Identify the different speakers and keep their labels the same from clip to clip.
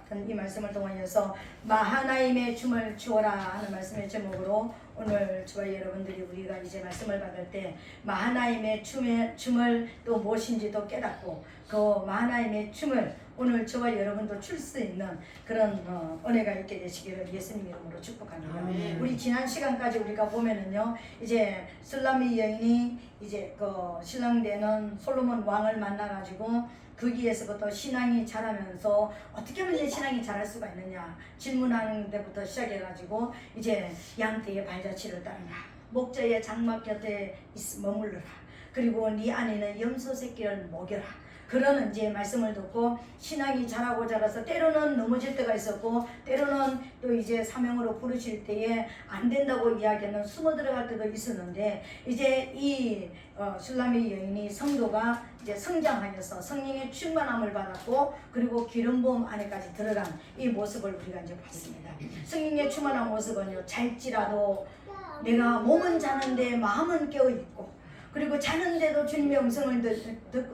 Speaker 1: 같은 이 말씀을 통하여서 마하나임의 춤을 추어라 하는 말씀의 제목으로 오늘 저와 여러분들이 우리가 이제 말씀을 받을 때 마하나임의 춤을 또 무엇인지도 깨닫고 그 마하나임의 춤을 오늘 저와 여러분도 출 수 있는 그런 은혜가 있게 되시기를 예수님 이름으로 축복합니다.
Speaker 2: 아멘.
Speaker 1: 우리 지난 시간까지 우리가 보면은요, 이제 술라미 여인이 이제 그 신랑되는 솔로몬 왕을 만나가지고 거기에서부터 신앙이 자라면서 어떻게 하면 내 신앙이 자랄 수가 있느냐 질문하는 데부터 시작해가지고 이제 양떼의 발자취를 따르라, 목자의 장막 곁에 머물러라, 그리고 네 안에는 염소 새끼를 먹여라. 그런 이제 말씀을 듣고 신앙이 자라고 자라서 때로는 넘어질 때가 있었고 때로는 또 이제 사명으로 부르실 때에 안 된다고 이야기하는 숨어 들어갈 때도 있었는데 이제 이 술라미 여인이 성도가 이제 성장하여서 성령의 충만함을 받았고 그리고 기름 부음 안에까지 들어간 이 모습을 우리가 이제 봤습니다. 성령의 충만한 모습은요, 잘지라도 내가 몸은 자는데 마음은 깨어 있고 그리고 자는데도 주님의 음성을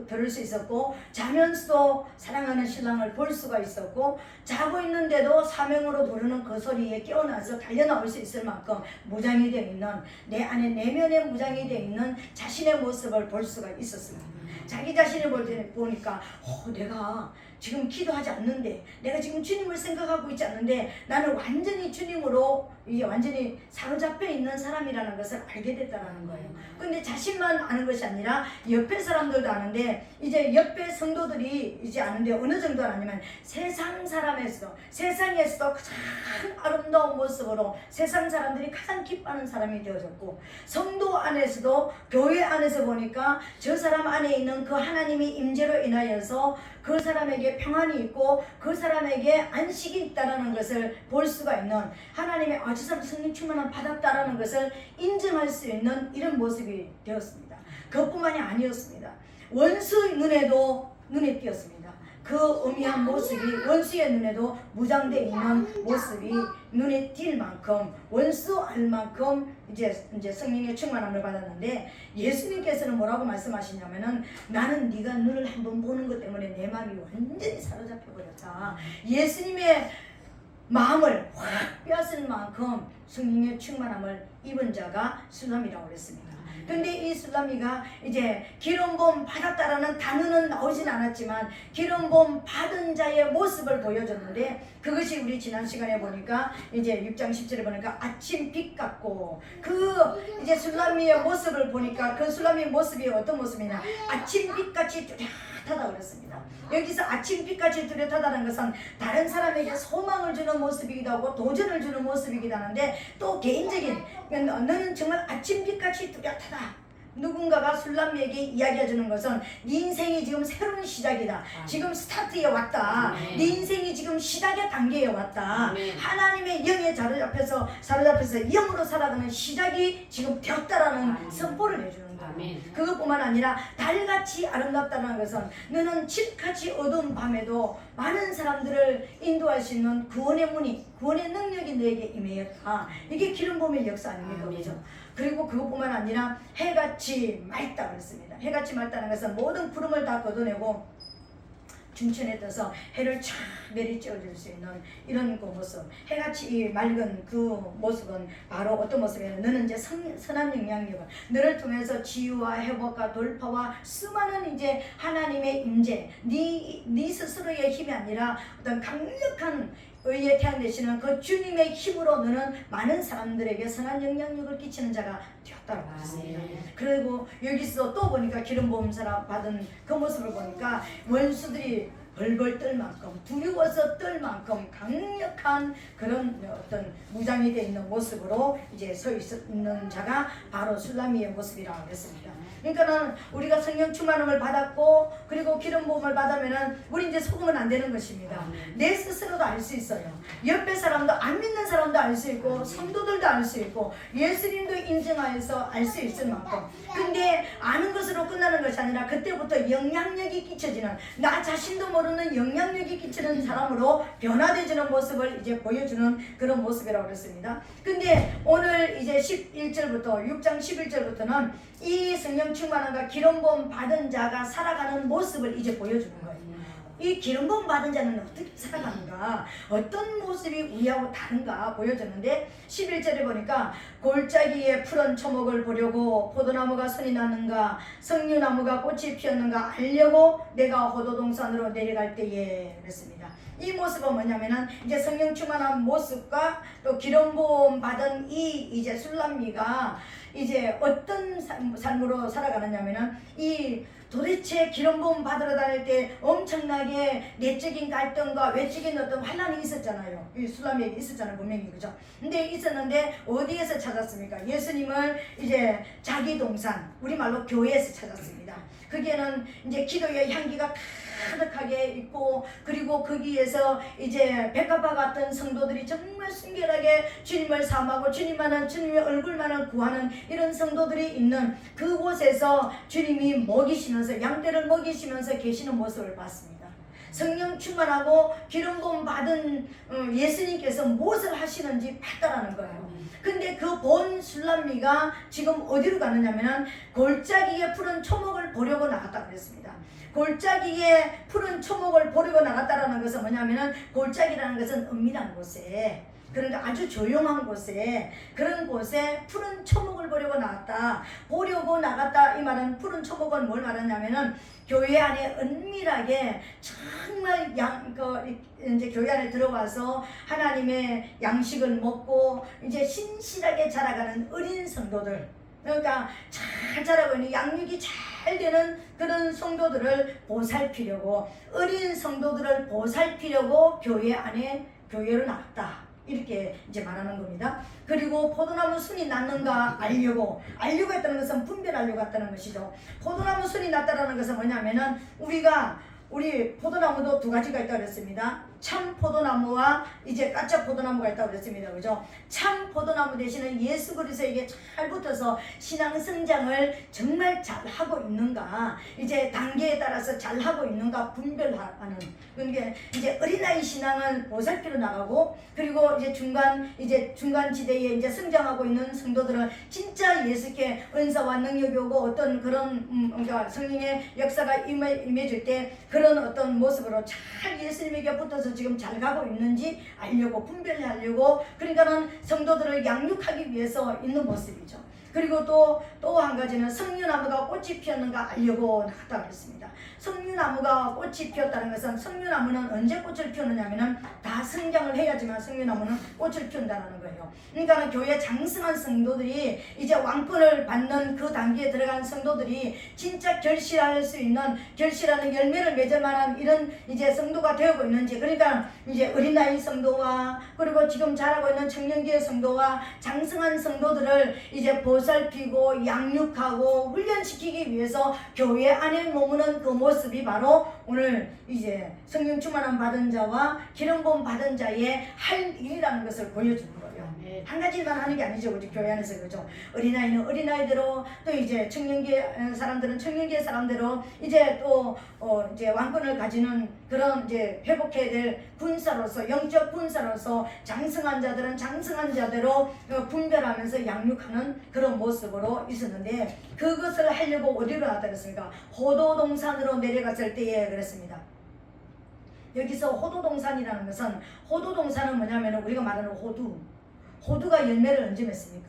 Speaker 1: 들을 수 있었고 자면서도 사랑하는 신랑을 볼 수가 있었고 자고 있는데도 사명으로 부르는 그 소리에 깨어나서 달려나올 수 있을 만큼 무장이 되어 있는 내 안에 내면에 무장이 되어 있는 자신의 모습을 볼 수가 있었습니다. 자기 자신을 볼 때 보니까 내가 지금 기도하지 않는데 내가 지금 주님을 생각하고 있지 않는데 나는 완전히 주님으로 이게 완전히 사로잡혀 있는 사람이라는 것을 알게 됐다는 거예요. 근데 자신만 아는 것이 아니라 옆에 사람들도 아는데 이제 옆에 성도들이 이제 아는데 어느 정도 아니면 세상 사람에서도 세상에서도 가장 아름다운 모습으로 세상 사람들이 가장 기뻐하는 사람이 되어졌고 성도 안에서도 교회 안에서 보니까 저 사람 안에 있는 그 하나님의 임재로 인하여서 그 사람에게 평안이 있고 그 사람에게 안식이 있다는 것을 볼 수가 있는 하나님의 저 사람 성령 충만함 받았다라는 것을 인정할 수 있는 이런 모습이 되었습니다. 그것뿐만이 아니었습니다. 원수 눈에도 눈에 띄었습니다. 그 음미한 모습이 원수의 눈에도 무장되어 있는 모습이 눈에 띌 만큼 원수 알 만큼 이제 성령의 충만함을 받았는데 예수님께서는 뭐라고 말씀하시냐면은 나는 네가 눈을 한번 보는 것 때문에 내 마음이 완전히 사로잡혀 버렸다. 예수님의 마음을 확 빼앗을 만큼 성령의 충만함을 입은 자가 술람이라고 그랬습니다. 근데 이 술라미가 이제 기름 부음 받았다라는 단어는 나오진 않았지만 기름 부음 받은 자의 모습을 보여줬는데 그것이 우리 지난 시간에 보니까 이제 6장 10절에 보니까 아침 빛 같고 그 이제 술라미의 모습을 보니까 그 술라미의 모습이 어떤 모습이냐 아침 빛같이 뚜렷하다 그랬습니다. 여기서 아침 빛같이 뚜렷하다는 것은 다른 사람에게 소망을 주는 모습이기도 하고 도전을 주는 모습이기도 하는데 또 개인적인 너는 정말 아침 빛같이 뚜렷하다. 누군가가 술람이에게 이야기해주는 것은 네 인생이 지금 새로운 시작이다. 지금 스타트에 왔다. 네 인생이 지금 시작의 단계에 왔다. 하나님의 영에 사로잡혀서 영으로 살아가는 시작이 지금 되었다라는 선포를 해주는 거예요. 그것뿐만 아니라 달같이 아름답다는 것은 너는 칠같이 어두운 밤에도 많은 사람들을 인도할 수 있는 구원의 문이 구원의 능력이 너에게 임하였다. 이게 기름 부음의 역사 아닙니까? 그렇죠? 그리고 그것뿐만 아니라 해같이 맑다 그랬습니다. 해같이 맑다는 것은 모든 구름을 다 걷어내고 중천에 떠서 해를 쫙 내리쬐어줄 수 있는 이런 그 모습. 해같이 맑은 그 모습은 바로 어떤 모습이냐. 너는 이제 선한 영향력을 너를 통해서 치유와 회복과 돌파와 수많은 이제 하나님의 임재, 네 스스로의 힘이 아니라 어떤 강력한 의에 태양되시는 그 주님의 힘으로 너는 많은 사람들에게 선한 영향력을 끼치는 자가 되었다고 했습니다. 그리고 여기서 또 보니까 기름 부음 받은 그 모습을 보니까 원수들이 벌벌 떨 만큼 두려워서 떨 만큼 강력한 그런 어떤 무장이 되어 있는 모습으로 이제 서 있는 자가 바로 술라미의 모습이라고 했습니다. 그러니까는 우리가 성령 충만함을 받았고 그리고 기름 부음을 받으면은 우리 이제 속으면 안 되는 것입니다. 내 스스로도 알 수 있어요. 옆에 사람도 안 믿는 사람도 알 수 있고 성도들도 알 수 있고 예수님도 인정하여서 알 수 있을 만큼. 근데 아는 것으로 끝나는 것이 아니라 그때부터 영향력이 끼쳐지는 나 자신도 모르는 영향력이 끼치는 사람으로 변화되어지는 모습을 이제 보여주는 그런 모습이라고 그랬습니다. 근데 오늘 이제 11절부터 6장 11절부터는 이 성령 충만함과 기름 부음 받은 자가 살아가는 모습을 이제 보여주는 거예요. 이 기름 부음 받은 자는 어떻게 살아가는가, 어떤 모습이 우리하고 다른가 보여주는데 11절에 보니까 골짜기에 푸른 초목을 보려고 포도나무가 손이 났는가 석류나무가 꽃이 피었는가 알려고 내가 호도동산으로 내려갈 때에 그랬습니다. 이 모습은 뭐냐면은 이제 성령 충만한 모습과 또 기름 부음 받은 이 이제 술람미가 이제 어떤 삶으로 살아가느냐면은 이 도대체 기름 부음 받으러 다닐 때 엄청나게 내적인 갈등과 외적인 어떤 환란이 있었잖아요. 이 술람미에게 있었잖아요, 분명히. 그죠? 근데 있었는데 어디에서 찾았습니까? 예수님을 이제 자기 동산, 우리말로 교회에서 찾았습니다. 거기에는 이제 기도의 향기가 가득하게 있고, 그리고 거기에서 이제 백합화 같은 성도들이 정말 순결하게 주님을 사모하고 주님의 얼굴만을 구하는 이런 성도들이 있는 그곳에서 주님이 먹이시면서, 양떼를 먹이시면서 계시는 모습을 봤습니다. 성령 충만하고 기름 부음 받은 예수님께서 무엇을 하시는지 봤다라는 거예요. 근데 그 본 술람미가 지금 어디로 가느냐면은 골짜기에 푸른 초목을 보려고 나갔다 그랬습니다. 골짜기에 푸른 초목을 보려고 나갔다라는 것은 뭐냐면은, 골짜기라는 것은 은밀한 곳에, 그러니까 아주 조용한 곳에, 그런 곳에 푸른 초목을 보려고 나갔다. 보려고 나갔다 이 말은, 푸른 초목은 뭘 말하냐면은 교회 안에 은밀하게 정말 이제 교회 안에 들어와서 하나님의 양식을 먹고 이제 신실하게 자라가는 어린 성도들, 그러니까 잘 자라고 있는 양육이 잘 되는 그런 성도들을 보살피려고, 어린 성도들을 보살피려고 교회 안에 교회로 나갔다, 이렇게 이제 말하는 겁니다. 그리고 포도나무 순이 났는가 알려고 했다는 것은 분별하려고 했다는 것이죠. 포도나무 순이 났다는 것은 뭐냐면은 우리 포도나무도 두 가지가 있다고 그랬습니다. 참 포도나무와 이제 가짜 포도나무가 있다고 그랬습니다. 그죠? 참 포도나무 대신에 예수 그리스도에게 잘 붙어서 신앙 성장을 정말 잘 하고 있는가, 이제 단계에 따라서 잘 하고 있는가 분별하는, 그게 이제 어린아이 신앙을 보살피러 나가고, 그리고 이제 중간 지대에 이제 성장하고 있는 성도들은 진짜 예수께 은사와 능력이 오고 어떤 그런 그러니까 성령의 역사가 임해질 때 그런 어떤 모습으로 잘 예수님에게 붙어서 지금 잘 가고 있는지 알려고, 분별하려고, 그러니까는 성도들을 양육하기 위해서 있는 모습이죠. 그리고 또 한 가지는 석류나무가 꽃이 피었는가 알려고 나갔다 그랬습니다. 석류나무가 꽃이 피었다는 것은, 석류나무는 언제 꽃을 피우느냐면은 다 성장을 해야지만 석류나무는 꽃을 피운다는 거예요. 그러니까 교회 장성한 성도들이, 이제 왕권을 받는 그 단계에 들어간 성도들이 진짜 결실할 수 있는, 결실하는 열매를 맺을 만한 이런 이제 성도가 되고 있는지, 그러니까 이제 어린아이 성도와 그리고 지금 자라고 있는 청년기의 성도와 장성한 성도들을 이제 보살피고 양육하고 훈련시키기 위해서 교회 안에 머무는 그 모습이 바로 오늘 이제 성령 충만함 받은 자와 기름 부음 받은 자의 할 일이라는 것을 보여주는 거예요. 한 가지만 하는 게 아니죠, 우리 교회 안에서. 그죠? 어린아이는 어린아이대로, 또 이제 청년기 사람들은 청년기 사람대로 이제 또 이제 왕권을 가지는 그런 이제 회복해야 될 군사로서, 영적 군사로서 장성한 자들은 장성한 자대로 분별하면서 양육하는 그런 모습으로 있었는데, 그것을 하려고 어디로 나갔다 그랬습니까? 호도동산으로 내려갔을 때에 그랬습니다. 여기서 호도동산이라는 것은, 호도동산은 뭐냐면 우리가 말하는 호두가 열매를 언제 맺습니까?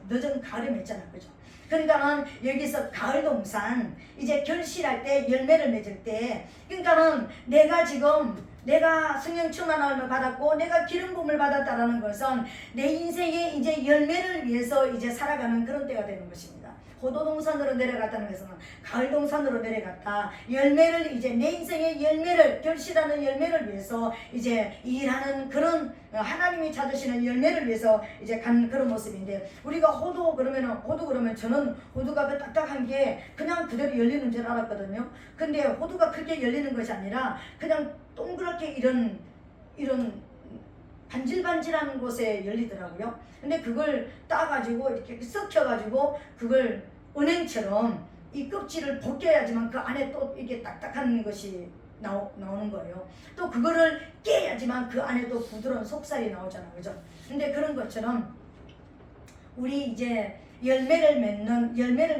Speaker 1: 늦은 가을에 맺잖아, 그죠? 그러니까는 여기서 가을동산, 이제 결실할 때 열매를 맺을 때, 그러니까는 내가 성령 충만함을 받았고 내가 기름 부음을 받았다라는 것은 내 인생의 이제 열매를 위해서 이제 살아가는 그런 때가 되는 것입니다. 호도동산으로 내려갔다는 것은 가을동산으로 내려갔다. 열매를, 이제 내 인생의 열매를, 결실하는 열매를 위해서 이제 일하는 그런, 하나님이 찾으시는 열매를 위해서 이제 간 그런 모습인데, 우리가 호두 그러면 저는 호두가 그 딱딱한 게 그냥 그대로 열리는 줄 알았거든요. 근데 호두가 그렇게 열리는 것이 아니라 그냥 동그랗게 이런 반질반질한 곳에 열리더라고요. 근데 그걸 따가지고 이렇게 썩혀가지고 그걸 은행처럼 이 껍질을 벗겨야지만 그 안에 또 이게 딱딱한 것이 나오는 거예요. 또 그거를 깨야지만 그 안에 또 부드러운 속살이 나오잖아요, 그죠? 근데 그런 것처럼 우리 이제 열매를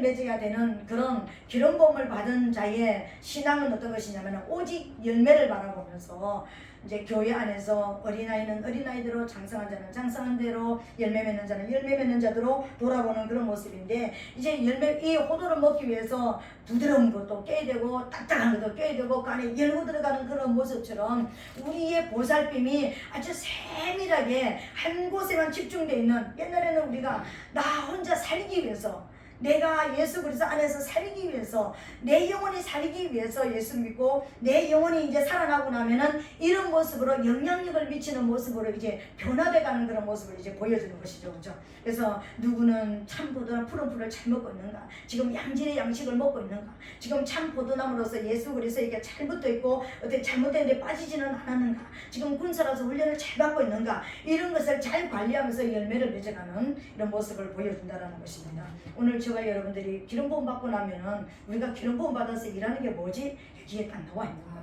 Speaker 1: 맺어야 되는 그런 기름부음을 받은 자의 신앙은 어떤 것이냐면 오직 열매를 바라보면서 이제 교회 안에서 어린아이는 어린아이대로, 장성한 자는 장성한 대로, 열매 맺는 자는 열매 맺는 자대로 돌아보는 그런 모습인데, 이제 이 호도를 먹기 위해서 부드러운 것도 깨야 되고 딱딱한 것도 깨야 되고 그 안에 열고 들어가는 그런 모습처럼 우리의 보살핌이 아주 세밀하게 한 곳에만 집중되어 있는, 옛날에는 우리가 나 혼자 살기 위해서, 내가 예수 그리스도 안에서 살기 위해서, 내 영혼이 살기 위해서 예수 믿고 내 영혼이 이제 살아나고 나면은 이런 모습으로 영향력을 미치는 모습으로 이제 변화돼 가는 그런 모습을 이제 보여주는 것이죠. 그죠? 그래서 누구는 참 포도나 푸른 풀을 잘 먹고 있는가? 지금 양질의 양식을 먹고 있는가? 지금 참 포도나무로서 예수 그리스도에게 잘 붙어 있고 어떻게 잘못된 데 빠지지는 않았는가? 지금 군사라서 훈련을 잘 받고 있는가? 이런 것을 잘 관리하면서 열매를 맺어가는 이런 모습을 보여준다는 것입니다. 오늘 저와 여러분들이 기름 부음 받고 나면은 우리가 기름 부음 받아서 일하는 게 뭐지? 여기에 딱 나와 있는 거예요.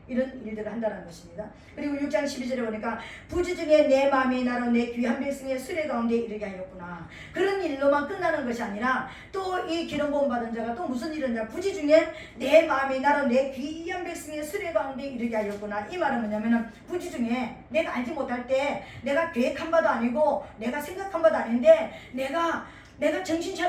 Speaker 1: 이런 일들을 한다는 것입니다. 그리고 6장 12절에 보니까 부지 중에 내 마음이 나로 내 귀한 백성의 수레 가운데 이르게 하였구나. 그런 일로만 끝나는 것이 아니라 또 이 기름 부음 받은 자가 또 무슨 일을 하냐? 부지 중에 내 마음이 나로 내 귀한 백성의 수레 가운데 이르게 하였구나. 이 말은 뭐냐면은 부지 중에 내가 알지 못할 때, 내가 계획한 바도 아니고 내가 생각한 바도 아닌데 내가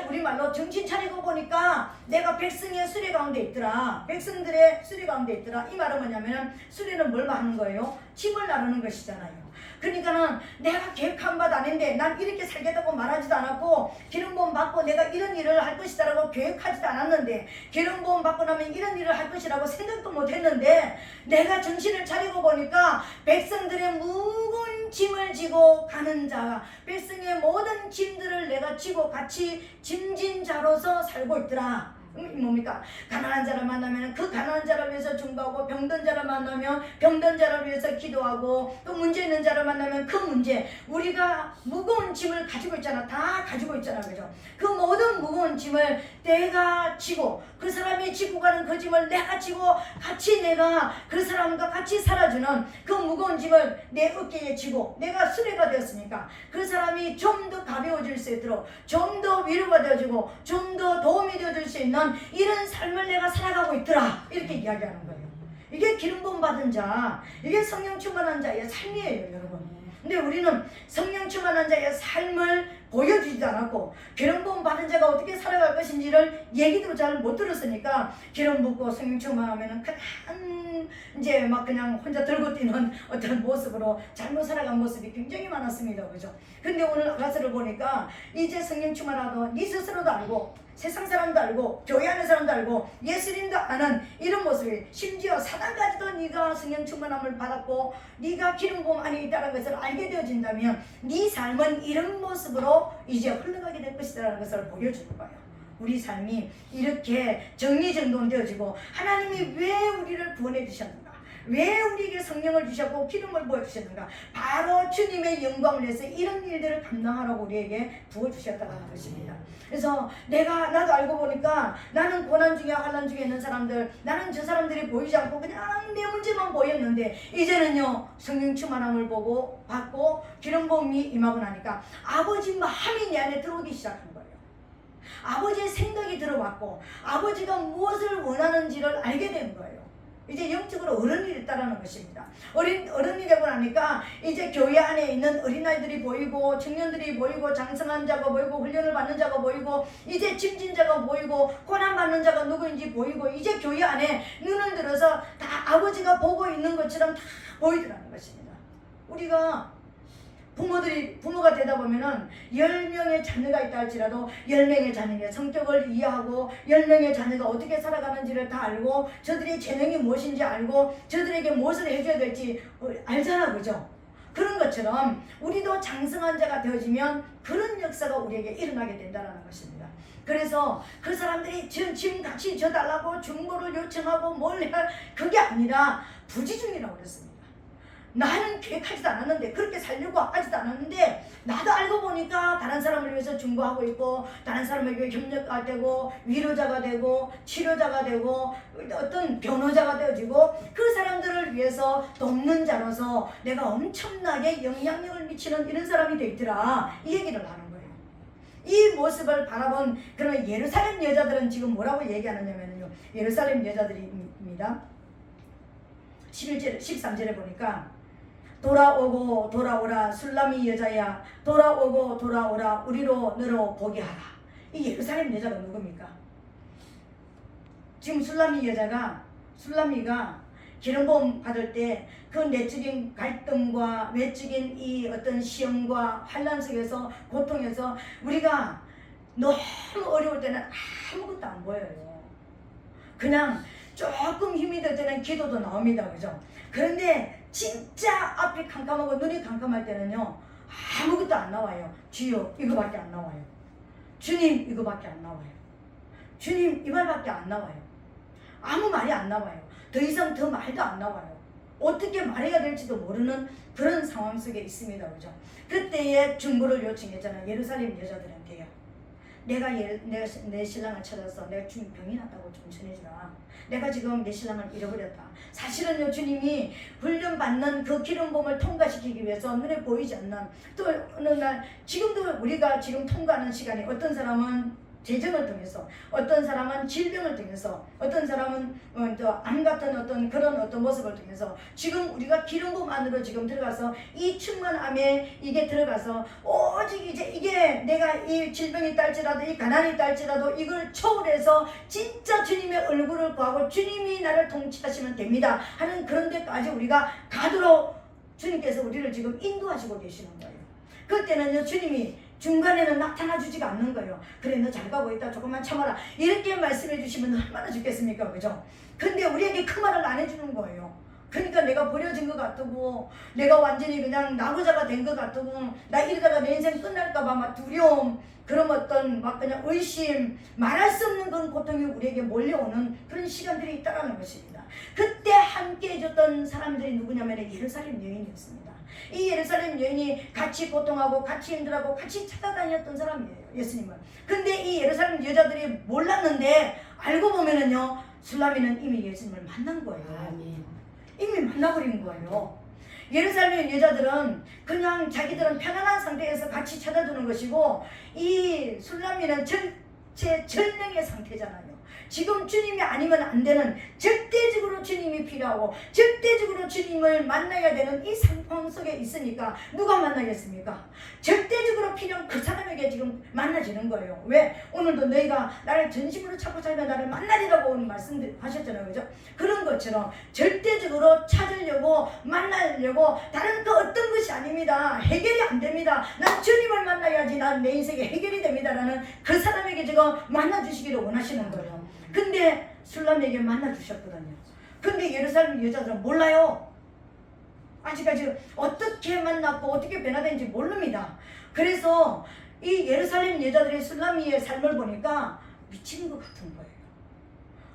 Speaker 1: 우리말로 정신 차리고 보니까 내가 백성의 수레 가운데 있더라. 백성들의 수레 가운데 있더라. 이 말은 뭐냐면 수레는 뭘 하는 거예요? 짐을 나르는 것이잖아요. 그러니까는 내가 계획한 바도 아닌데 난 이렇게 살겠다고 말하지도 않았고, 기름 부음 받고 내가 이런 일을 할 것이다라고 계획하지도 않았는데, 기름 부음 받고 나면 이런 일을 할 것이라고 생각도 못 했는데, 내가 정신을 차리고 보니까 백성들의 무거운 짐을 지고 가는 자, 백성의 모든 짐들을 내가 지고 같이 짐진 자로서 살고 있더라. 뭡니까? 가난한 자를 만나면 그 가난한 자를 위해서 중보하고, 병든 자를 만나면 병든 자를 위해서 기도하고, 또 문제 있는 자를 만나면 그 문제, 우리가 무거운 짐을 가지고 있잖아. 다 가지고 있잖아. 그죠? 그 모든 무거운 짐을 내가 지고, 그 사람이 지고 가는 그 짐을 내가 지고 같이 내가 그 사람과 같이 살아주는 그 무거운 짐을 내 어깨에 지고, 내가 수레가 되었으니까 그 사람이 좀 더 가벼워질 수 있도록, 좀 더 위로가 되어주고 좀 더 도움이 되어줄 수 있는 이런 삶을 내가 살아가고 있더라. 이렇게 이야기하는 거예요. 이게 기름 부음 받은 자, 이게 성령 충만한 자의 삶이에요, 여러분. 근데 우리는 성령 충만한 자의 삶을 보여주지도 않았고, 기름 부음 받은 자가 어떻게 살아갈 것인지를 얘기도 잘 못 들었으니까, 기름 붓고 성령 충만하면은 그냥 이제 막 그냥 혼자 들고 뛰는 어떤 모습으로 잘못 살아간 모습이 굉장히 많았습니다. 그죠? 근데 오늘 아가서를 보니까 이제 성령 충만하도 네 스스로도 알고, 세상 사람도 알고, 교회 안의 사람도 알고, 예수님도 아는 이런 모습이, 심지어 사단까지도 네가 성령 충만함을 받았고 네가 기름 부음 안에 있다는 것을 알게 되어진다면 네 삶은 이런 모습으로 이제 흘러가게 될 것이라는 것을 보여주는 거예요. 우리 삶이 이렇게 정리정돈되어지고, 하나님이 왜 우리를 구원해 주셨는가, 왜 우리에게 성령을 주셨고 기름을 부어주셨는가, 바로 주님의 영광을 위해서 이런 일들을 감당하라고 우리에게 부어주셨다는 것입니다. 그래서 나도 알고 보니까 나는 고난 중에 환난 중에 있는 사람들, 나는 저 사람들이 보이지 않고 그냥 내 문제만 보였는데, 이제는요 성령 충만함을 받고 기름 부음이 임하고 나니까 아버지 마음이 내 안에 들어오기 시작한 거예요. 아버지의 생각이 들어왔고 아버지가 무엇을 원하는지를 알게 된 거예요. 이제 영적으로 어른이 됐다는 것입니다. 어른이 되고 나니까 이제 교회 안에 있는 어린아이들이 보이고, 청년들이 보이고, 장성한 자가 보이고, 훈련을 받는 자가 보이고, 이제 짐진 자가 보이고, 고난받는 자가 누구인지 보이고, 이제 교회 안에 눈을 들어서 다 아버지가 보고 있는 것처럼 다 보이더라는 것입니다. 우리가 부모가 되다 보면은 10명의 자녀가 있다 할지라도 10명의 자녀의 성격을 이해하고, 10명의 자녀가 어떻게 살아가는지를 다 알고, 저들의 재능이 무엇인지 알고, 저들에게 무엇을 해줘야 될지 알잖아. 그죠? 그런 것처럼 우리도 장성한 자가 되어지면 그런 역사가 우리에게 일어나게 된다는 것입니다. 그래서 그 사람들이 짐 같이 져달라고 중보를 요청하고 뭘 해야, 그게 아니라 부지중이라고 그랬습니다. 나는 계획하지도 않았는데, 그렇게 살려고 하지도 않았는데, 나도 알고 보니까 다른 사람을 위해서 중보하고 있고, 다른 사람에게 협력가 되고, 위로자가 되고, 치료자가 되고, 어떤 변호자가 되어지고, 그 사람들을 위해서 돕는 자로서 내가 엄청나게 영향력을 미치는 이런 사람이 되있더라, 이 얘기를 하는 거예요. 이 모습을 바라본 그런 예루살렘 여자들은 지금 뭐라고 얘기하느냐면요. 예루살렘 여자들입니다. 11절, 13절에 보니까 돌아오고 돌아오라 술라미 여자야 돌아오고 돌아오라 우리로 너로 보게 하라. 이 예루살렘 여자가 누굽니까? 지금 술라미가 기름부음 받을 때 그 내적인 갈등과 외적인 이 어떤 시험과 환난 속에서 고통에서 우리가 너무 어려울 때는 아무것도 안 보여요. 그냥 조금 힘이 들 때는 기도도 나옵니다. 그죠? 그런데 진짜 앞이 캄캄하고 눈이 캄캄할 때는요 아무것도 안 나와요. 주여 이거밖에 안 나와요. 주님 이거밖에 안 나와요. 주님 이 말밖에 안 나와요. 아무 말이 안 나와요. 더 이상 더 말도 안 나와요. 어떻게 말해야 될지도 모르는 그런 상황 속에 있습니다. 그죠? 그때에 중보를 요청했잖아요. 예루살렘 여자들한테요. 내가 내 신랑을 찾아서 내가 주님 병이 났다고 좀 전해주라. 내가 지금 내 신랑을 잃어버렸다. 사실은요 주님이 훈련받는 그 기름부음을 통과시키기 위해서 눈에 보이지 않는 또 어느 날 지금도 우리가 지금 통과하는 시간이 어떤 사람은 재정을 통해서 어떤 사람은 질병을 통해서 어떤 사람은 또 암 같은 어떤 그런 어떤 모습을 통해서 지금 우리가 기름부음 안으로 지금 들어가서 이 충만함에 이게 들어가서 오직 이제 이게 내가 이 질병이 있달지라도 이 가난이 있달지라도 이걸 초월해서 진짜 주님의 얼굴을 구하고 주님이 나를 통치하시면 됩니다 하는 그런 데까지 우리가 가도록 주님께서 우리를 지금 인도하시고 계시는 거예요. 그때는요 주님이 중간에는 나타나주지가 않는 거예요. 그래 너 잘 가고 있다 조금만 참아라 이렇게 말씀해 주시면 얼마나 좋겠습니까? 그죠? 근데 우리에게 그 말을 안 해주는 거예요. 그러니까 내가 버려진 것 같고 내가 완전히 그냥 나부자가 된 것 같고 나 이러다가 내 인생 끝날까봐 막 두려움 그런 어떤 막 그냥 의심 말할 수 없는 그런 고통이 우리에게 몰려오는 그런 시간들이 있다는 것입니다. 그때 함께 해줬던 사람들이 누구냐면 예루살렘 여인이었습니다. 이 예루살렘 여인이 같이 고통하고 같이 힘들어하고 같이 찾아다녔던 사람이에요. 예수님은. 근데 이 예루살렘 여자들이 몰랐는데 알고 보면은요 술라미는 이미 예수님을 만난 거예요.
Speaker 2: 아멘.
Speaker 1: 이미 만나버린 거예요. 예루살렘 여자들은 그냥 자기들은 편안한 상태에서 같이 찾아주는 것이고 이 술라미는 전체 절명의 상태잖아요. 지금 주님이 아니면 안 되는 절대적으로 주님이 필요하고 절대적으로 주님을 만나야 되는 이 상황 속에 있으니까 누가 만나겠습니까? 절대적으로 필요한 그 사람에게 지금 만나지는 거예요. 왜? 오늘도 너희가 나를 전심으로 찾고 살면 나를 만나리라고 말씀하셨잖아요. 그죠? 그런 것처럼 절대적으로 찾으려고 만나려고 다른 그 어떤 것이 아닙니다. 해결이 안 됩니다. 난 주님을 만나야지 난 내 인생에 해결이 됩니다라는 그 사람에게 지금 만나주시기를 원하시는 거예요. 근데 술람에게 만나주셨거든요. 근데 예루살렘 여자들은 몰라요. 아직까지 어떻게 만났고 어떻게 변화된지 모릅니다. 그래서 이 예루살렘 여자들의 술라미의 삶을 보니까 미치는 것 같은 거예요.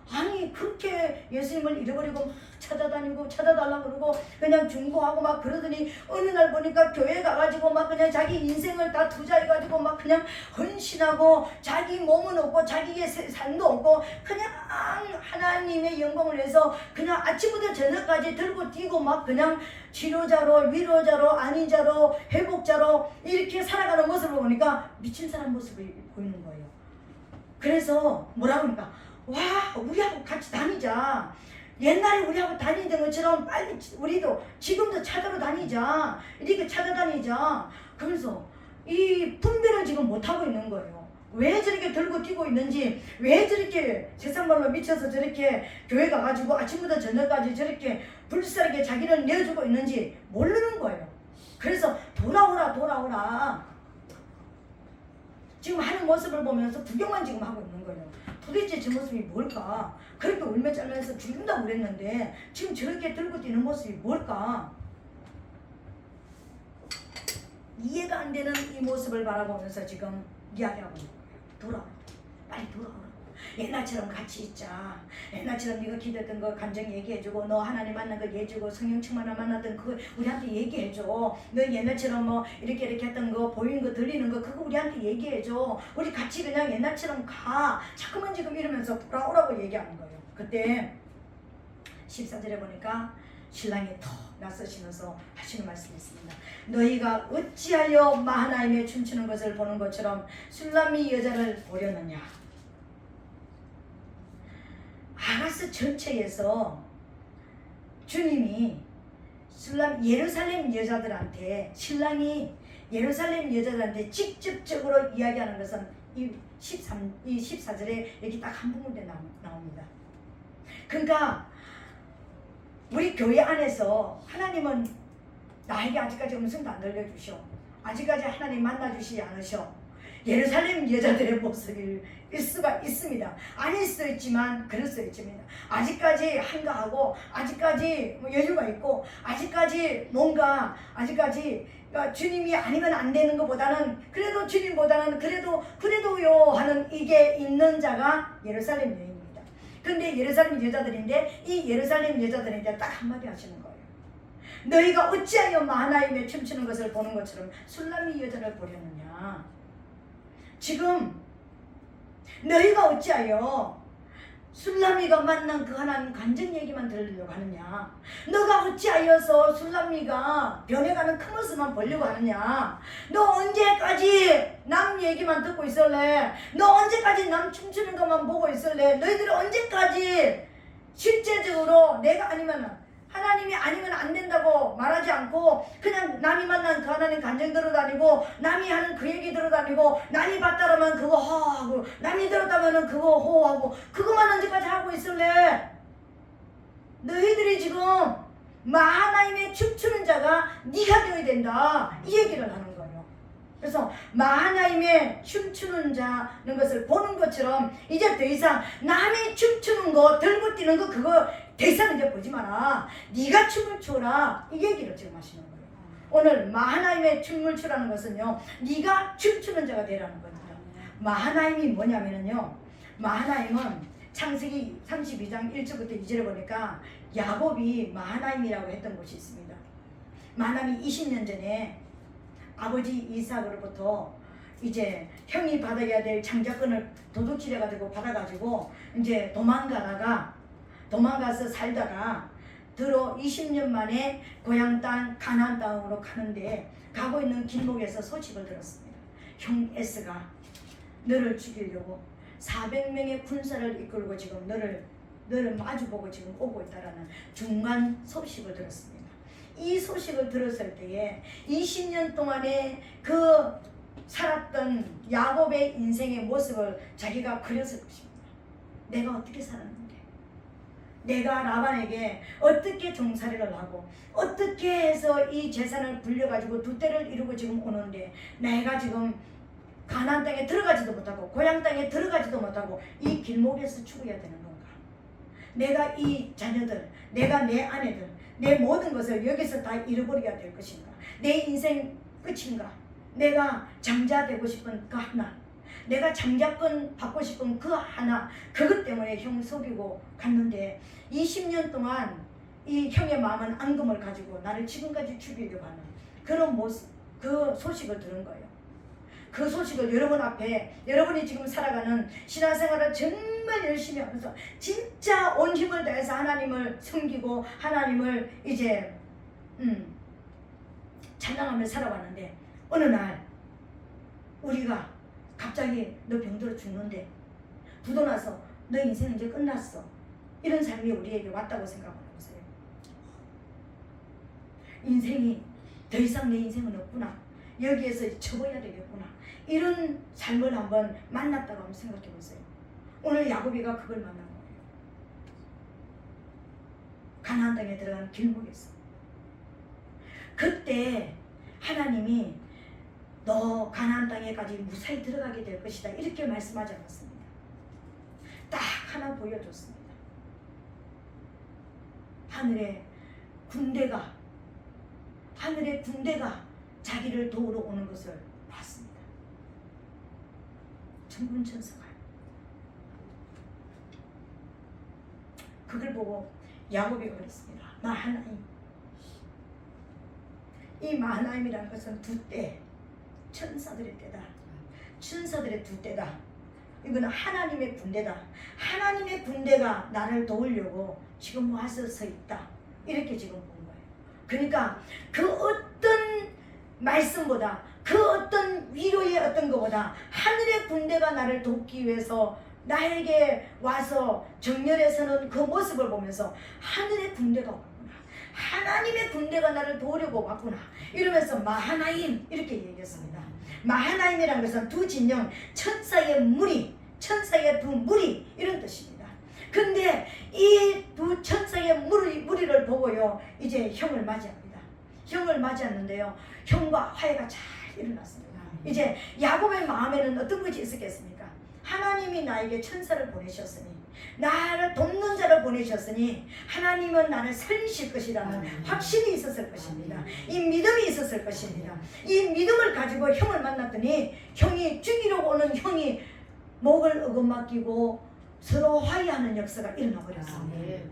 Speaker 1: 아니 그렇게 예수님을 잃어버리고 막 찾아다니고 찾아달라고 그러고 그냥 중보하고 막 그러더니 어느 날 보니까 교회 가가지고 막 그냥 자기 인생을 다 투자해가지고 막 그냥 헌신하고 자기 몸은 없고 자기의 삶도 없고 그냥 하나님의 영광을 위해서 그냥 아침부터 저녁까지 들고 뛰고 막 그냥 치료자로 위로자로 안위자로 회복자로 이렇게 살아가는 모습을 보니까 미친 사람 모습이 보이는 거예요. 그래서 뭐라고 합니까? 와 우리하고 같이 다니자. 옛날에 우리하고 다니던 것처럼 빨리 우리도 지금도 찾아러 다니자. 이렇게 찾아다니자. 그래서 이 분별을 지금 못하고 있는 거예요. 왜 저렇게 들고 뛰고 있는지 왜 저렇게 세상말로 미쳐서 저렇게 교회 가가지고 아침부터 저녁까지 저렇게 불쌍하게 자기를 내어주고 있는지 모르는 거예요. 그래서 돌아오라 지금 하는 모습을 보면서 구경만 지금 하고 있는 거예요. 도대체 저 모습이 뭘까? 그렇게 울며 짤면서 죽는다고 그랬는데 지금 저렇게 들고 뛰는 모습이 뭘까? 이해가 안 되는 이 모습을 바라보면서 지금 이야기하고 있는 거예요. 돌아오라. 빨리 돌아오라. 옛날처럼 같이 있자. 옛날처럼 네가 기도했던 거 감정 얘기해주고 너 하나님 만난 거 얘기해주고 성령 충만을 만났던 그거 우리한테 얘기해줘. 너 옛날처럼 뭐 이렇게 했던 거 보이는 거 들리는 거 그거 우리한테 얘기해줘. 우리 같이 그냥 옛날처럼 가. 자꾸만 지금 이러면서 돌아오라고 얘기하는 거예요. 그때 14절에 보니까 신랑이 더 나서시면서 하시는 말씀이 있습니다. 너희가 어찌하여 마하나임에 춤추는 것을 보는 것처럼 술람미 여자를 보려느냐. 아가스 전체에서 주님이 예루살렘 여자들한테, 신랑이 예루살렘 여자들한테 직접적으로 이야기하는 것은 이 14절에 여기 딱 한 부분에 나옵니다. 그러니까 우리 교회 안에서 하나님은 나에게 아직까지 음성도 안 들려주셔. 아직까지 하나님 만나주시지 않으셔. 예루살렘 여자들의 모습일 수가 있습니다. 아닐 수도 있지만 그럴 수도 있습니다. 아직까지 한가하고 아직까지 여유가 있고 아직까지 뭔가 그러니까 주님이 아니면 안 되는 것보다는 그래도 주님보다는 그래도요 하는 이게 있는 자가 예루살렘 여인입니다. 그런데 예루살렘 여자들인데 이 예루살렘 여자들인데 딱 한마디 하시는 거예요. 너희가 어찌하여 마하나임에 춤추는 것을 보는 것처럼 술람미 여자를 보려느냐. 지금 너희가 어찌하여 술람미가 만난 그 하나님 간증 얘기만 들으려고 하느냐. 너가 어찌하여서 술람미가 변해가는 그 모습만 보려고 하느냐. 너 언제까지 남 얘기만 듣고 있을래. 너 언제까지 남 춤추는 것만 보고 있을래. 너희들이 언제까지 실제적으로 내가 아니면 하나님이 아니면 안 된다고 말하지 않고 그냥 남이 만난 그 하나님 간증 들어다니고 남이 하는 그 얘기 들어다니고 남이 봤다라면 그거 허하고 남이 들었다면 그거 호하고 그것만 언제까지 하고 있을래. 너희들이 지금 마하나임에 춤추는 자가 네가 되어야 된다 이 얘기를 하는 거예요. 그래서 마하나임에 춤추는 자는 것을 보는 것처럼 이제 더 이상 남이 춤추는 거 들고 뛰는 거 그거 더 이상 이제 보지 마라. 네가 춤을 춰라 이 얘기를 지금 하시는 거예요. 오늘 마하나임에 춤을 추라는 것은요 네가 춤추는 자가 되라는 겁니다. 마하나임이 뭐냐면요 마하나임은 창세기 32장 1절부터 2절에 보니까 야곱이 마하나임이라고 했던 곳이 있습니다. 마하나임이 20년 전에 아버지 이삭으로부터 이제 형이 받아야 될 장자권을 도둑질해가지고 받아가지고 이제 도망가서 살다가 들어 20년 만에 고향 땅 가나안 땅으로 가는데 가고 있는 길목에서 소식을 들었습니다. 형 에스가 너를 죽이려고 400명의 군사를 이끌고 지금 너를 마주보고 지금 오고 있다라는 중간 소식을 들었습니다. 이 소식을 들었을 때에 20년 동안에 그 살았던 야곱의 인생의 모습을 자기가 그렸을 것입니다. 내가 어떻게 살았는데, 내가 라반에게 어떻게 종살이를 하고 어떻게 해서 이 재산을 불려가지고 두 대를 이루고 지금 오는데 내가 지금 가나안 땅에 들어가지도 못하고 고향 땅에 들어가지도 못하고 이 길목에서 죽어야 되는 건가. 내가 이 자녀들, 내가 내 아내들, 내 모든 것을 여기서 다 잃어버려야 될 것인가. 내 인생 끝인가. 내가 장자 되고 싶은 그 하나, 내가 장자권 받고 싶은 그 하나, 그것 때문에 형 속이고 갔는데 20년 동안 이 형의 마음은 앙금을 가지고 나를 지금까지 죽이려고 하는 그런 모습, 그 소식을 들은 거예요. 그 소식을 여러분 앞에, 여러분이 지금 살아가는 신앙생활을 정말 열심히 하면서 진짜 온 힘을 다해서 하나님을 섬기고 하나님을 이제 찬양하며 살아왔는데 어느 날 우리가 갑자기 너 병들어 죽는데 부도나서 너 인생 이제 끝났어, 이런 삶이 우리에게 왔다고 생각하는 거예요. 인생이 더 이상 내 인생은 없구나, 여기에서 접어야 되겠구나, 이런 삶을 한번 만났다고 한번 생각해 보세요. 오늘 야곱이가 그걸 만난 거예요. 가나안 땅에 들어간 길목에서. 그때 하나님이 너 가나안 땅에까지 무사히 들어가게 될 것이다 이렇게 말씀하지 않았습니다. 딱 하나 보여줬습니다. 하늘의 군대가 자기를 도우러 오는 것을 봤습니다. 천군 천사가. 그걸 보고 야곱이 그랬습니다. 마하나임. 이 마하나임이라는 것은 두 때, 천사들의 때다. 천사들의 두 때다. 이거는 하나님의 군대다. 하나님의 군대가 나를 도우려고 지금 와서 서 있다. 이렇게 지금 본 거예요. 그러니까 그 어떤 말씀보다 그 어떤 위로의 어떤 것보다 하늘의 군대가 나를 돕기 위해서 나에게 와서 정렬해서는 그 모습을 보면서 하늘의 군대가 왔구나, 하나님의 군대가 나를 도우려고 왔구나 이러면서 마하나임 이렇게 얘기했습니다. 마하나임이라는 것은 두 진영, 천사의 무리, 천사의 두 무리 이런 뜻입니다. 근데 이 두 천사의 무리를 보고요 이제 형을 맞이합니다. 형을 맞이했는데요 형과 화해가 잘 일어났습니다. 이제 야곱의 마음에는 어떤 것이 있었겠습니까? 하나님이 나에게 천사를 보내셨으니, 나를 돕는 자를 보내셨으니 하나님은 나를 살리실 것이라는 확신이 있었을 것입니다. 이 믿음이 있었을 것입니다. 이 믿음을 가지고 형을 만났더니 형이 죽이려고 오는 형이 목을 어긋맞기고 서로 화해하는 역사가 일어나 버렸습니다.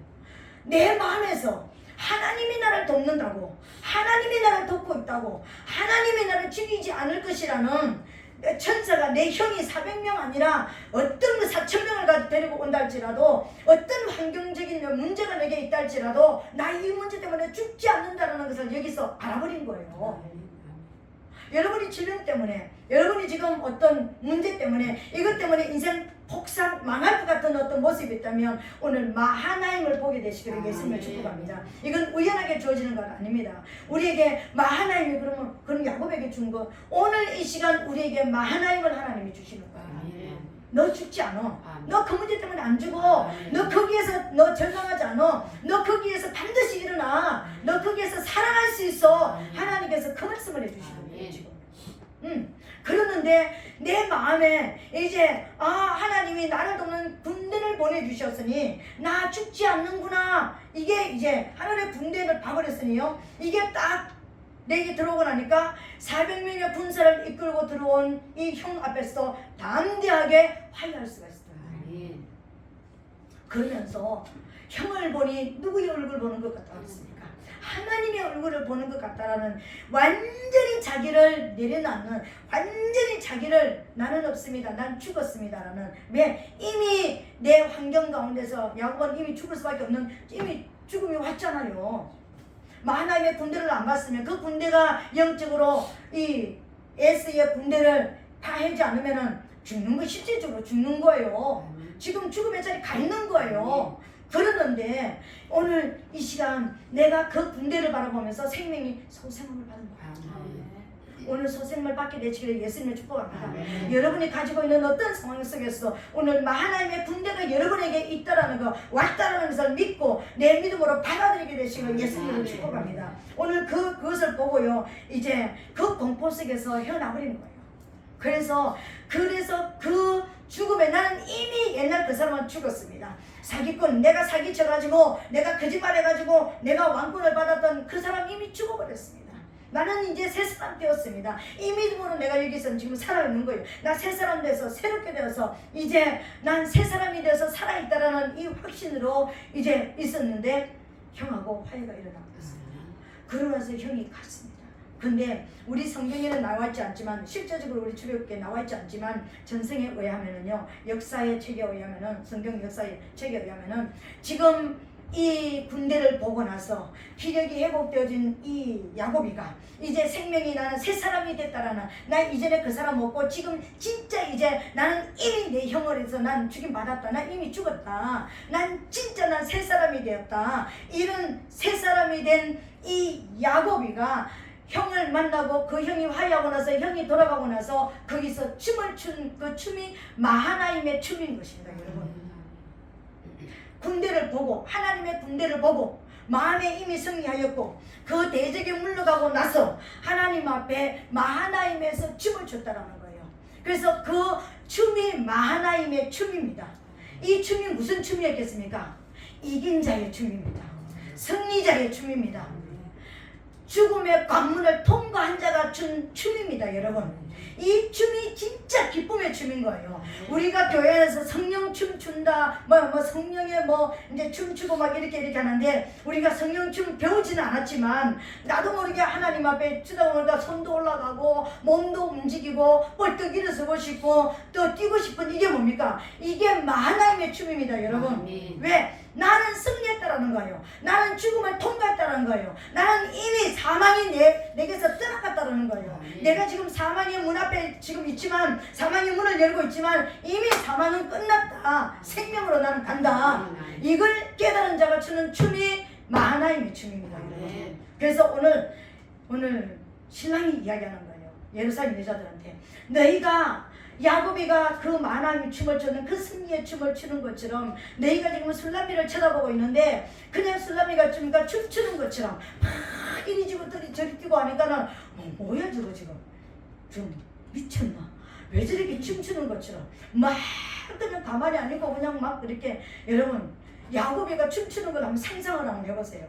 Speaker 1: 내 마음에서 하나님이 나를 돕는다고, 하나님이 나를 돕고 있다고, 하나님이 나를 죽이지 않을 것이라는 천사가 내 형이 400명 아니라 어떤 4,000명을 가지고 데리고 온다 할지라도, 어떤 환경적인 문제가 내게 있다 할지라도 나 이 문제 때문에 죽지 않는다는 것을 여기서 알아버린 거예요. 여러분이 질병 때문에, 여러분이 지금 어떤 문제 때문에, 이것 때문에 인생 폭삭 망할 것 같은 어떤 모습이 있다면 오늘 마하나임을 보게 되시기를 예수님을 축복합니다. 이건 우연하게 주어지는 건 아닙니다. 우리에게 마하나임이 그럼 야곱에게 준 거, 오늘 이 시간 우리에게 마하나임을 하나님이 주시는 거예요. 너 죽지 않아. 너 그 문제 때문에 안 죽어. 너 거기에서 너 절망하지 않아. 너 거기에서 반드시 일어나. 너 거기에서 살아날 수 있어. 하나님께서 그 말씀을 해주시는 거예요 지금. 그러는데 내 마음에 이제 하나님이 나를 돕는 군대를 보내주셨으니 나 죽지 않는구나, 이게 이제 하늘의 군대를 봐버렸으니요 이게 딱 내게 들어오고 나니까 400명의 군사를 이끌고 들어온 이 형 앞에서 담대하게 화해할 수가 있어요. 그러면서 형을 보니 누구의 얼굴 보는 것 같다고 했습니까? 하나님의 얼굴을 보는 것 같다라는, 완전히 자기를 내려놓는, 완전히 자기를 나는 없습니다, 난 죽었습니다라는, 왜? 이미 내 환경 가운데서 야곱은 이미 죽을 수밖에 없는, 이미 죽음이 왔잖아요. 하나님의 군대를 안 봤으면, 그 군대가 영적으로 이 에스의 군대를 파하지 않으면은 죽는 거, 실질적으로 죽는 거예요. 지금 죽음의 자리에 가 있는 거예요. 그러는데 오늘 이 시간 내가 그 군대를 바라보면서 생명이 소생을 받은 거예요. 오늘 소생을 받게 되시기를 예수님을 축복합니다. 여러분이 가지고 있는 어떤 상황 속에서 오늘 하나님의 군대가 여러분에게 있다라는 거, 왔다라는 것을 믿고 내 믿음으로 받아들이게 되시기를 예수님을 축복합니다. 오늘 그것을 보고요 이제 그 공포 속에서 헤어나버리는 거예요. 그래서 그 죽음에, 나는 이미 옛날 그 사람은 죽었습니다. 사기꾼, 내가 사기쳐가지고 내가 거짓말해가지고 내가 왕권을 받았던 그 사람 이미 죽어버렸습니다. 나는 이제 새 사람 되었습니다. 이 믿음으로 내가 여기서 지금 살아있는 거예요. 나 새 사람 돼서 새롭게 되어서 이제 난 새 사람이 되어서 살아있다라는 이 확신으로 이제 있었는데 형하고 화해가 일어났습니다. 그러면서 형이 갔습니다. 근데 우리 성경에는 나와있지 않지만, 실제적으로 우리 출애굽기에 나와있지 않지만 전승에 의하면은요, 역사의 책에 의하면은, 성경 역사의 책에 의하면은 지금 이 군대를 보고 나서 기력이 회복되어진 이 야곱이가 이제 생명이, 나는 새 사람이 됐다라는, 나 이전에 그 사람 없고 지금 진짜 이제 나는 이미 내 형을 해서 난 죽임 받았다, 난 이미 죽었다, 난 진짜 난 새 사람이 되었다, 이런 새 사람이 된 이 야곱이가 형을 만나고 그 형이 화해하고 나서 형이 돌아가고 나서 거기서 춤을 춘 그 춤이 마하나임의 춤인 것입니다. 여러분, 군대를 보고, 하나님의 군대를 보고 마음에 이미 승리하였고 그 대적에 물러가고 나서 하나님 앞에 마하나임에서 춤을 췄다라는 거예요. 그래서 그 춤이 마하나임의 춤입니다. 이 춤이 무슨 춤이었겠습니까? 이긴 자의 춤입니다. 승리자의 춤입니다. 죽음의 관문을 통과한 자가 춘 춤입니다, 여러분. 이 춤이 진짜 기쁨의 춤인 거예요. 우리가 교회에서 성령 춤 춘다, 성령의 이제 춤추고 막 이렇게 하는데, 우리가 성령 춤 배우지는 않았지만 나도 모르게 하나님 앞에 추다 보니까 손도 올라가고 몸도 움직이고 벌떡 일어서고 싶고 또 뛰고 싶은 이게 뭡니까? 이게 하나님의 춤입니다, 여러분.
Speaker 2: 아멘.
Speaker 1: 왜? 나는 승리했다라는 거예요. 나는 죽음을 통과했다라는 거예요. 나는 이미 사망이 내게서 떠나갔다라는 거예요. 내가 지금 사망의 문 앞에 지금 있지만, 사망의 문을 열고 있지만 이미 사망은 끝났다. 생명으로 나는 간다. 이걸 깨달은 자가 추는 춤이 하나님의 춤입니다.
Speaker 2: 아멘.
Speaker 1: 그래서 오늘 신랑이 이야기하는 거예요. 예루살렘 여자들한테, 너희가 야곱이가 그 하나님의 춤을 추는 그 승리의 춤을 추는 것처럼 너희가 지금 술라미를 쳐다보고 있는데, 그냥 술라미가 춤추는 것처럼 막 이리 지고 저리 뛰고 하니까는 뭐야 저거 지금 좀 미쳤나? 왜 저렇게 춤추는 것처럼 막 그냥 가만히 안 있고 그냥 막 그렇게. 여러분, 야곱이가 춤추는 걸 한번 상상을 한번 해보세요.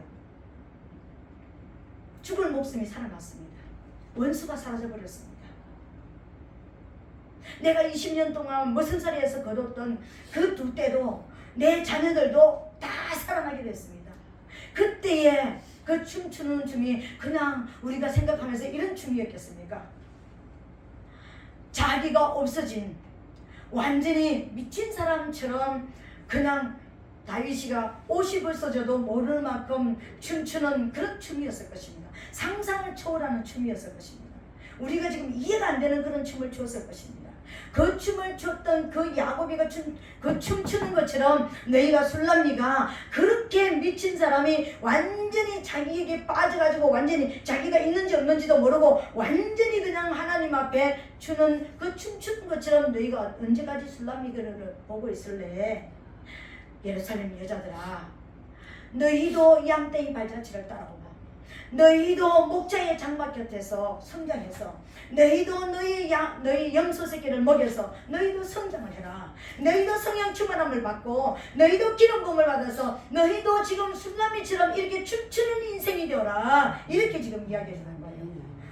Speaker 1: 죽을 목숨이 살아났습니다. 원수가 사라져버렸습니다. 내가 20년 동안 머슴살이에서 거뒀던 그 두 때도, 내 자녀들도 다 살아나게 됐습니다. 그때에 그 춤추는 춤이 그냥 우리가 생각하면서 이런 춤이었겠습니까? 자기가 없어진, 완전히 미친 사람처럼 그냥 다윗이가 옷이 벗어져도 모를 만큼 춤추는 그런 춤이었을 것입니다. 상상을 초월하는 춤이었을 것입니다. 우리가 지금 이해가 안 되는 그런 춤을 추었을 것입니다. 그 춤을 췄던 그 야곱이가 춤추는 것처럼 너희가 술람미가 그렇게 미친 사람이 완전히 자기에게 빠져가지고 완전히 자기가 있는지 없는지도 모르고 완전히 그냥 하나님 앞에 추는 그 춤추는 것처럼 너희가 언제까지 술람미를 보고 있을래? 예루살렘 여자들아, 너희도 양떼의 발자취를 따라오고, 너희도 목자의 장막 곁에서 성장해서, 너희도 너희 염소 새끼를 먹여서 너희도 성장을 해라. 너희도 성령 충만함을 받고, 너희도 기름 부음을 받아서 너희도 지금 술라미처럼 이렇게 춤추는 인생이 되어라. 이렇게 지금 이야기해 주는 거예요.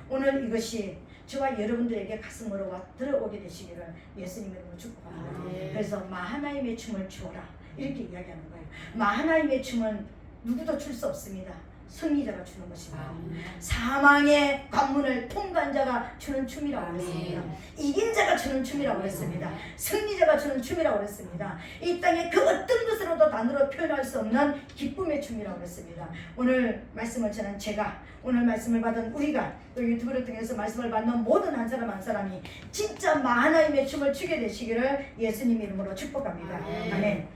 Speaker 1: 오늘 이것이 저와 여러분들에게 가슴으로 들어오게 되시기를 예수님 이름으로 축복합니다. 그래서 하나님의 춤을 추어라, 이렇게 이야기하는 거예요. 하나님의 춤은 누구도 출 수 없습니다. 승리자가 추는 것입니다. 사망의 관문을 통과한 자가 추는 춤이라고 했습니다. 이긴 자가 추는 춤이라고 했습니다. 승리자가 추는 춤이라고 했습니다. 이 땅에 그 어떤 것으로도 단어로 표현할 수 없는 기쁨의 춤이라고 했습니다. 오늘 말씀을 전한 제가, 오늘 말씀을 받은 우리가, 또 유튜브를 통해서 말씀을 받는 모든 한 사람 한 사람이 진짜 하나님의 춤을 추게 되시기를 예수님 이름으로 축복합니다. 아멘.